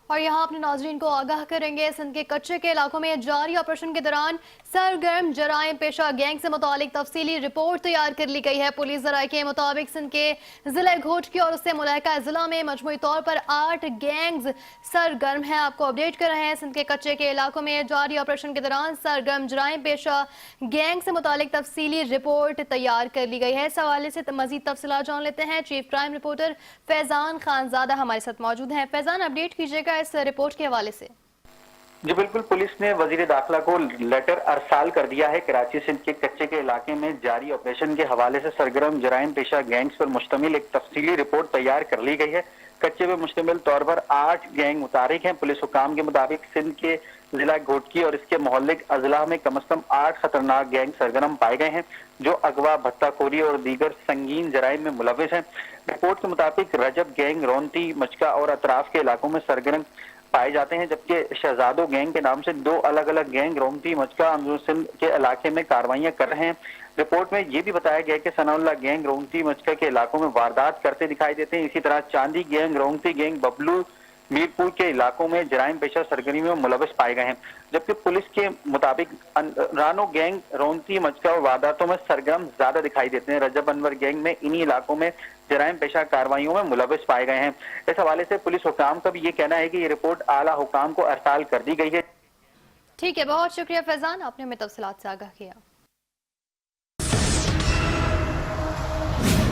اور یہاں اپنے ناظرین کو آگاہ کریں گے، سندھ کے کچے کے علاقوں میں جاری آپریشن کے دوران سرگرم جرائم پیشہ گینگ سے متعلق تفصیلی رپورٹ تیار کر لی گئی ہے۔ پولیس ذرائع کے مطابق سندھ کے ضلع گھوٹکی اور اس سے ملحقہ ضلع میں مجموعی طور پر 8 گینگز سرگرم ہیں۔ آپ کو اپڈیٹ کر رہے ہیں، سندھ کے کچے کے علاقوں میں جاری آپریشن کے دوران سرگرم جرائم پیشہ گینگ سے متعلق تفصیلی رپورٹ تیار کر لی گئی ہے۔ اس حوالے سے مزید تفصیلات جان لیتے ہیں، چیف کرائم رپورٹر فیضان خانزادہ ہمارے ساتھ موجود ہیں۔ فیضان، اپڈیٹ کیجیے گا اس رپورٹ کے حوالے سے۔ جی بالکل، پولیس نے وزیر داخلہ کو لیٹر ارسال کر دیا ہے۔ کراچی سندھ کے کچے کے علاقے میں جاری آپریشن کے حوالے سے سرگرم جرائم پیشہ گینگز پر مشتمل ایک تفصیلی رپورٹ تیار کر لی گئی ہے۔ کچے میں مشتمل طور پر 8 گینگ متحرک ہیں۔ پولیس حکام کے مطابق سندھ کے ضلع گھوٹکی اور اس کے محلک اضلاع میں کم از کم 8 خطرناک گینگ سرگرم پائے گئے ہیں، جو اغوا، بھتہ خوری اور دیگر سنگین جرائم میں ملوث ہیں۔ رپورٹ کے مطابق رجب گینگ رونتی، مچکا اور اطراف کے علاقوں میں سرگرم پائے جاتے ہیں، جبکہ شہزادوں گینگ کے نام سے 2 الگ الگ گینگ رونتی، مچکا، اندرون سندھ کے علاقے میں کارروائیاں کر رہے ہیں۔ رپورٹ میں یہ بھی بتایا گیا کہ ثناء اللہ گینگ رونتی، مچکا کے علاقوں میں واردات کرتے دکھائی دیتے ہیں۔ اسی طرح چاندی گینگ رونتی گینگ ببلو میرپور کے علاقوں میں جرائم پیشہ سرگرمیوں میں ملوث پائے گئے ہیں، جبکہ پولیس کے مطابق رانو گینگ رونتی، مچکا اور وارداتوں میں سرگرم زیادہ دکھائی دیتے ہیں۔ رجب انور گینگ میں انہی علاقوں میں جرائم پیشہ کارروائیوں میں ملوث پائے گئے ہیں۔ اس حوالے سے پولیس حکام کا بھی یہ کہنا ہے کہ یہ رپورٹ اعلیٰ حکام کو ارسال کر دی گئی ہے۔ ٹھیک ہے، بہت شکریہ فیضان، آپ نے ہمیں تفصیلات سے آگاہ کیا۔